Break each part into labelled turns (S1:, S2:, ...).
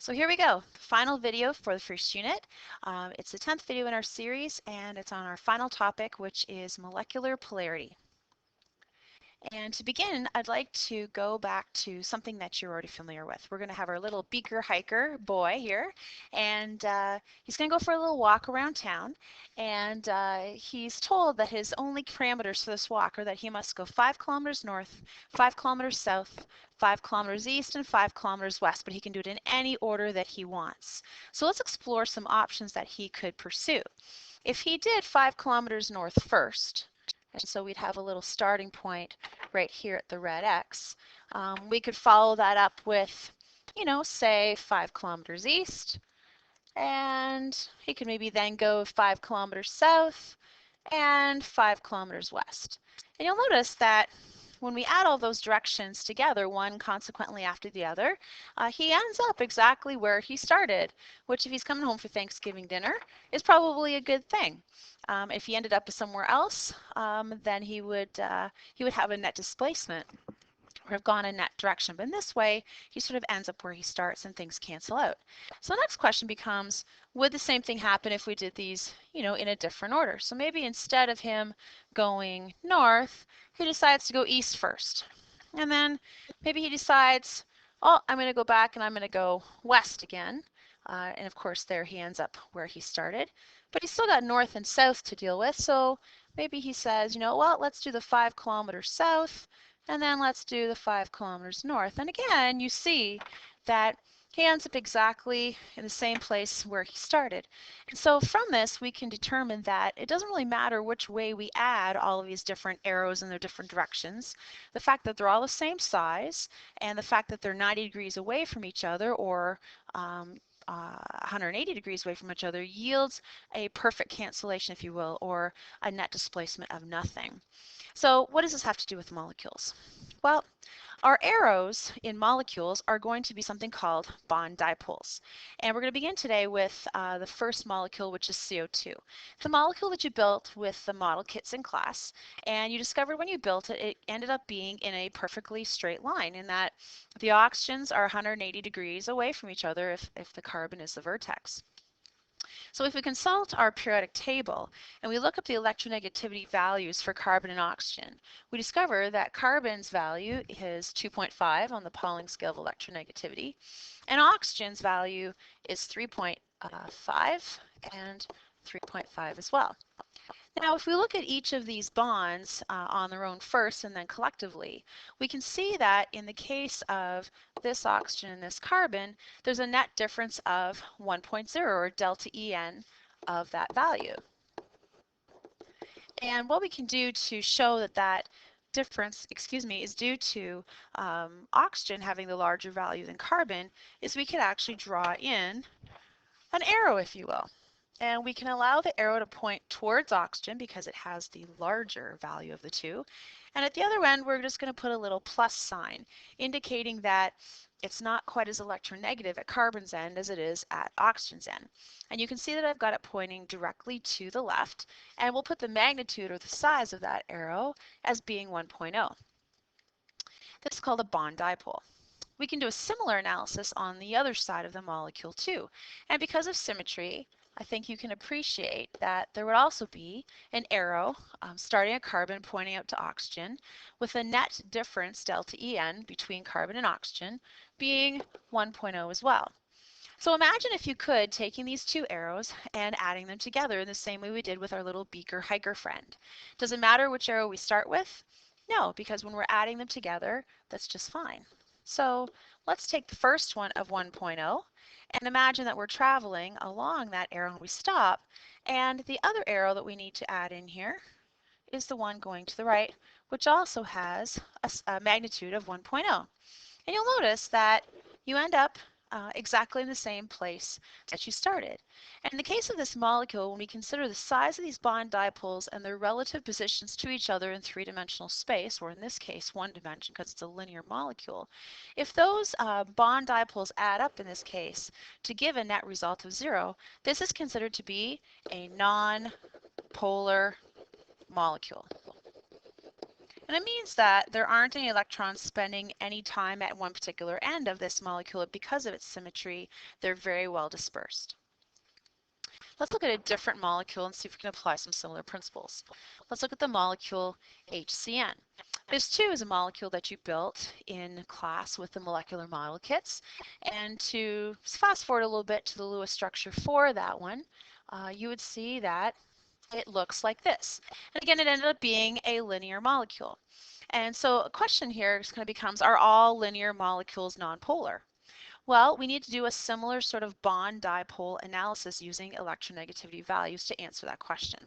S1: So here we go, the final video for the first unit. It's the 10th video in our series, and it's on our final topic, which is molecular polarity. And to begin, I'd like to go back to something that you're already familiar with. We're going to have our little beaker hiker boy here, and he's going to go for a little walk around town. And he's told that his only parameters for this walk are that he must go 5 kilometers north, 5 kilometers south, 5 kilometers east, and 5 kilometers west, but he can do it in any order that he wants. So let's explore some options that he could pursue. If he did 5 kilometers north first, and so we'd have a little starting point right here at the red X. We could follow that up with, say 5 kilometers east, and he could maybe then go 5 kilometers south and 5 kilometers west. And you'll notice that when we add all those directions together, one consequently after the other, he ends up exactly where he started, which if he's coming home for Thanksgiving dinner is probably a good thing. If he ended up somewhere else, then he would have a net displacement or have gone in that direction. But in this way, he sort of ends up where he starts and things cancel out. So the next question becomes, would the same thing happen if we did these, in a different order? So maybe instead of him going north, he decides to go east first. And then maybe he decides, oh, I'm going to go back and I'm going to go west again. And of course, there he ends up where he started. But he's still got north and south to deal with. So maybe he says, well, let's do the 5 kilometers south, and then let's do the 5 kilometers north. And again, you see that he ends up exactly in the same place where he started. And so from this, we can determine that it doesn't really matter which way we add all of these different arrows in their different directions. The fact that they're all the same size and the fact that they're 90 degrees away from each other, or 180 degrees away from each other, yields a perfect cancellation, if you will, or a net displacement of nothing. So what does this have to do with molecules? Well, our arrows in molecules are going to be something called bond dipoles. And we're going to begin today with the first molecule, which is CO2. It's a molecule that you built with the model kits in class, and you discovered when you built it, it ended up being in a perfectly straight line in that the oxygens are 180 degrees away from each other if the carbon is the vertex. So if we consult our periodic table and we look up the electronegativity values for carbon and oxygen, we discover that carbon's value is 2.5 on the Pauling scale of electronegativity, and oxygen's value is 3.5 and 3.5 as well. Now, if we look at each of these bonds on their own first and then collectively, we can see that in the case of this oxygen and this carbon, there's a net difference of 1.0, or delta En of that value. And what we can do to show that that difference, is due to oxygen having the larger value than carbon, is we could actually draw in an arrow, if you will. And we can allow the arrow to point towards oxygen because it has the larger value of the two. And at the other end, we're just going to put a little plus sign, indicating that it's not quite as electronegative at carbon's end as it is at oxygen's end. And you can see that I've got it pointing directly to the left, and we'll put the magnitude or the size of that arrow as being 1.0. This is called a bond dipole. We can do a similar analysis on the other side of the molecule too. And because of symmetry, I think you can appreciate that there would also be an arrow starting at carbon pointing out to oxygen with a net difference, delta En, between carbon and oxygen being 1.0 as well. So imagine if you could taking these two arrows and adding them together in the same way we did with our little beaker hiker friend. Does it matter which arrow we start with? No, because when we're adding them together, that's just fine. So let's take the first one of 1.0 and imagine that we're traveling along that arrow and we stop, and the other arrow that we need to add in here is the one going to the right, which also has a magnitude of 1.0. And you'll notice that you end up exactly in the same place that you started. And in the case of this molecule, when we consider the size of these bond dipoles and their relative positions to each other in three-dimensional space, or in this case, one dimension because it's a linear molecule, if those bond dipoles add up in this case to give a net result of 0, this is considered to be a non-polar molecule. And it means that there aren't any electrons spending any time at one particular end of this molecule. Because of its symmetry, they're very well dispersed. Let's look at a different molecule and see if we can apply some similar principles. Let's look at the molecule HCN. This too is a molecule that you built in class with the molecular model kits. And to fast forward a little bit to the Lewis structure for that one, you would see that it looks like this. And again, it ended up being a linear molecule. And so a question here kind of becomes, are all linear molecules nonpolar? Well, we need to do a similar sort of bond dipole analysis using electronegativity values to answer that question.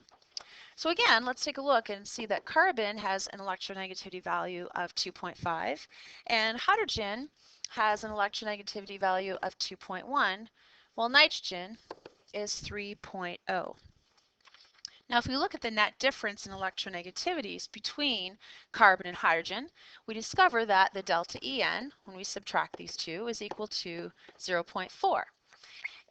S1: So again, let's take a look and see that carbon has an electronegativity value of 2.5 and hydrogen has an electronegativity value of 2.1, while nitrogen is 3.0. Now, if we look at the net difference in electronegativities between carbon and hydrogen, we discover that the delta En, when we subtract these two, is equal to 0.4.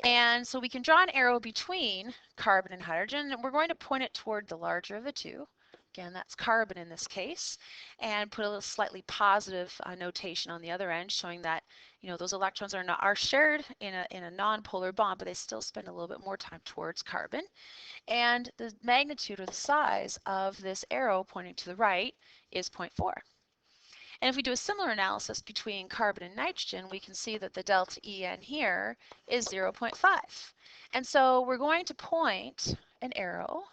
S1: And so we can draw an arrow between carbon and hydrogen, and we're going to point it toward the larger of the two. Again, that's carbon in this case, and put a little slightly positive notation on the other end, showing that those electrons are shared in a nonpolar bond, but they still spend a little bit more time towards carbon. And the magnitude or the size of this arrow pointing to the right is 0.4. And if we do a similar analysis between carbon and nitrogen, we can see that the delta En here is 0.5. And so we're going to point an arrow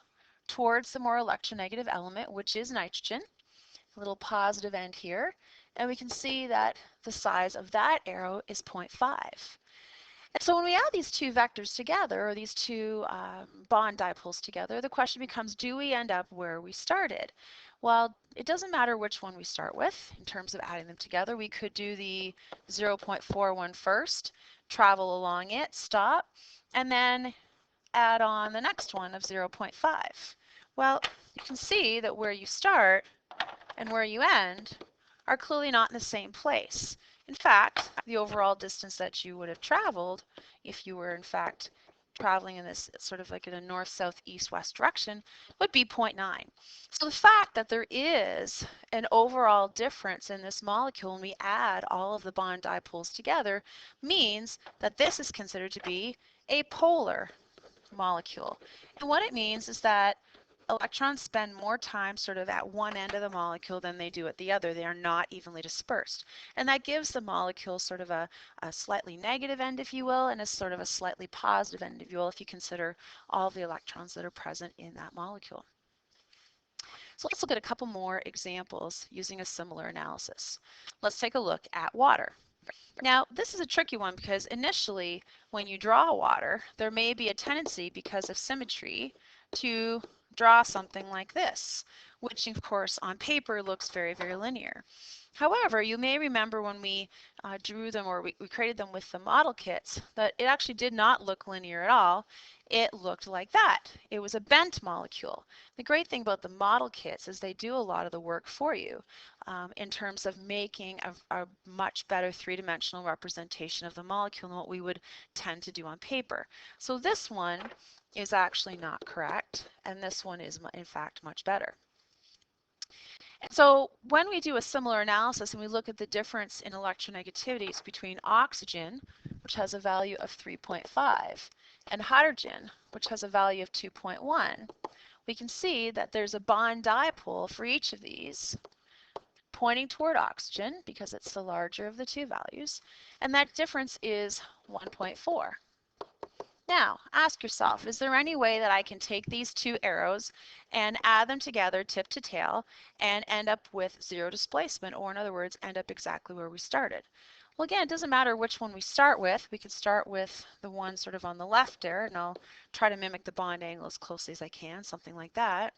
S1: towards the more electronegative element, which is nitrogen, a little positive end here, and we can see that the size of that arrow is 0.5. And so when we add these two vectors together, or these two bond dipoles together, the question becomes, do we end up where we started? Well, it doesn't matter which one we start with in terms of adding them together. We could do the 0.41 first, travel along it, stop, and then add on the next one of 0.5. Well, you can see that where you start and where you end are clearly not in the same place. In fact, the overall distance that you would have traveled if you were in fact traveling in this sort of like in a north, south, east, west direction would be 0.9. So the fact that there is an overall difference in this molecule when we add all of the bond dipoles together means that this is considered to be a polar molecule. And what it means is that electrons spend more time sort of at one end of the molecule than they do at the other. They are not evenly dispersed. And that gives the molecule sort of a slightly negative end, if you will, and a sort of a slightly positive end, if you will, if you consider all the electrons that are present in that molecule. So let's look at a couple more examples using a similar analysis. Let's take a look at water. Now, this is a tricky one because initially, when you draw water, there may be a tendency, because of symmetry, to draw something like this, which of course on paper looks very, very linear. However, you may remember when we drew them, or we created them with the model kits, that it actually did not look linear at all. It looked like that. It was a bent molecule. The great thing about the model kits is they do a lot of the work for you in terms of making a much better three-dimensional representation of the molecule than what we would tend to do on paper. So this one is actually not correct, and this one is in fact much better. And so when we do a similar analysis and we look at the difference in electronegativities between oxygen, which has a value of 3.5, and hydrogen, which has a value of 2.1, we can see that there's a bond dipole for each of these pointing toward oxygen because it's the larger of the two values, and that difference is 1.4. Now, ask yourself, is there any way that I can take these two arrows and add them together tip to tail and end up with zero displacement, or in other words, end up exactly where we started? Well, again, it doesn't matter which one we start with. We could start with the one sort of on the left there, and I'll try to mimic the bond angle as closely as I can, something like that.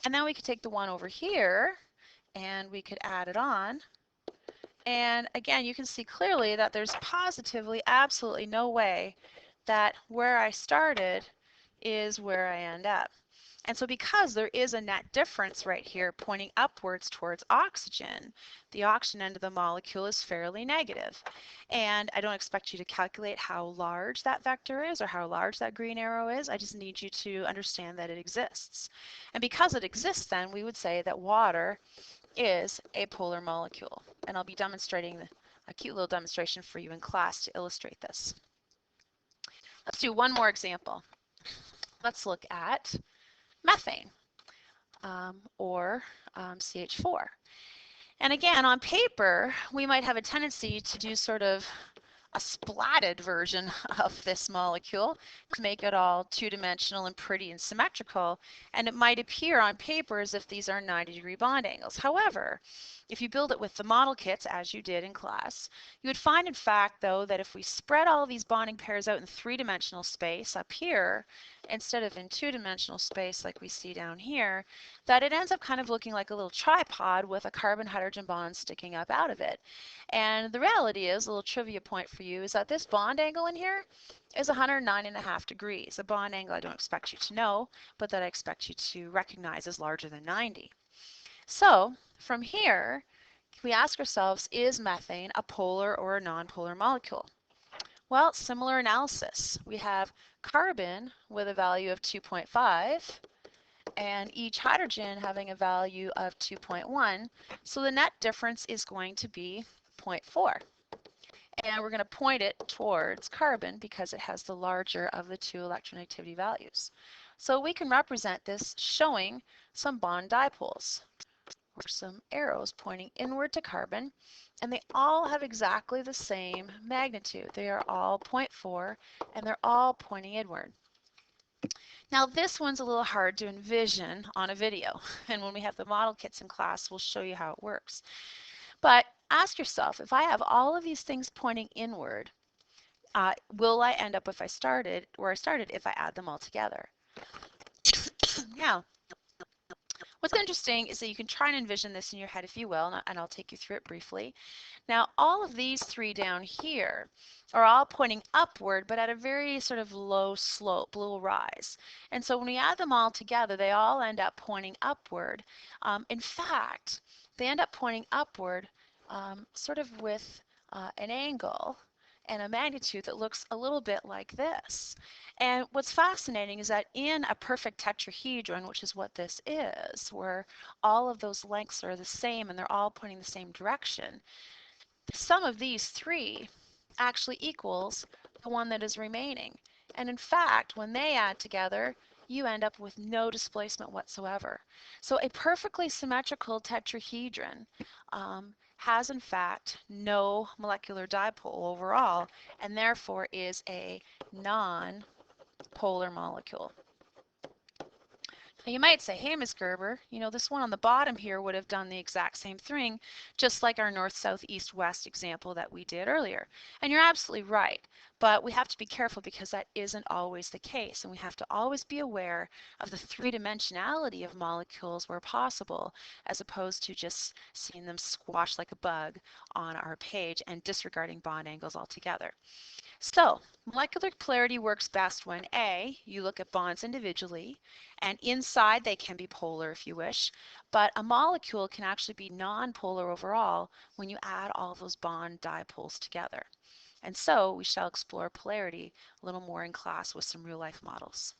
S1: And then we could take the one over here, and we could add it on. And again, you can see clearly that there's positively, absolutely no way that where I started is where I end up. And so because there is a net difference right here pointing upwards towards oxygen, the oxygen end of the molecule is fairly negative. And I don't expect you to calculate how large that vector is or how large that green arrow is. I just need you to understand that it exists. And because it exists, then we would say that water is a polar molecule. And I'll be demonstrating a cute little demonstration for you in class to illustrate this. Let's do one more example. Let's look at methane or CH4. And again, on paper, we might have a tendency to do sort of a splatted version of this molecule to make it all two-dimensional and pretty and symmetrical, and it might appear on paper as if these are 90-degree bond angles. However, if you build it with the model kits, as you did in class, you would find, in fact, though, that if we spread all of these bonding pairs out in three-dimensional space up here, instead of in two-dimensional space like we see down here, that it ends up kind of looking like a little tripod with a carbon-hydrogen bond sticking up out of it. And the reality is, a little trivia point for you, is that this bond angle in here is 109.5 degrees, a bond angle I don't expect you to know, but that I expect you to recognize as larger than 90. So from here, we ask ourselves, is methane a polar or a nonpolar molecule? Well, similar analysis. We have carbon with a value of 2.5 and each hydrogen having a value of 2.1. So the net difference is going to be 0.4. And we're going to point it towards carbon because it has the larger of the two electronegativity values. So we can represent this showing some bond dipoles, or some arrows pointing inward to carbon, and they all have exactly the same magnitude. They are all 0.4 and they're all pointing inward. Now this one's a little hard to envision on a video, and when we have the model kits in class, we'll show you how it works. But ask yourself, if I have all of these things pointing inward, will I end up where I started if I add them all together? Now, what's interesting is that you can try and envision this in your head if you will, and I'll take you through it briefly. Now, all of these three down here are all pointing upward, but at a very sort of low slope, low rise. And so when we add them all together, they all end up pointing upward. In fact, they end up pointing upward sort of with an angle and a magnitude that looks a little bit like this. And what's fascinating is that in a perfect tetrahedron, which is what this is, where all of those lengths are the same and they're all pointing the same direction, the sum of these three actually equals the one that is remaining. And in fact, when they add together, you end up with no displacement whatsoever. So a perfectly symmetrical tetrahedron has in fact no molecular dipole overall, and therefore is a non-polar molecule. Now you might say, hey, Ms. Gerber, you know, this one on the bottom here would have done the exact same thing, just like our north, south, east, west example that we did earlier. And you're absolutely right, but we have to be careful because that isn't always the case, and we have to always be aware of the three-dimensionality of molecules where possible, as opposed to just seeing them squash like a bug on our page and disregarding bond angles altogether. So molecular polarity works best when A, you look at bonds individually, and inside they can be polar if you wish, but a molecule can actually be non-polar overall when you add all those bond dipoles together. And so we shall explore polarity a little more in class with some real-life models.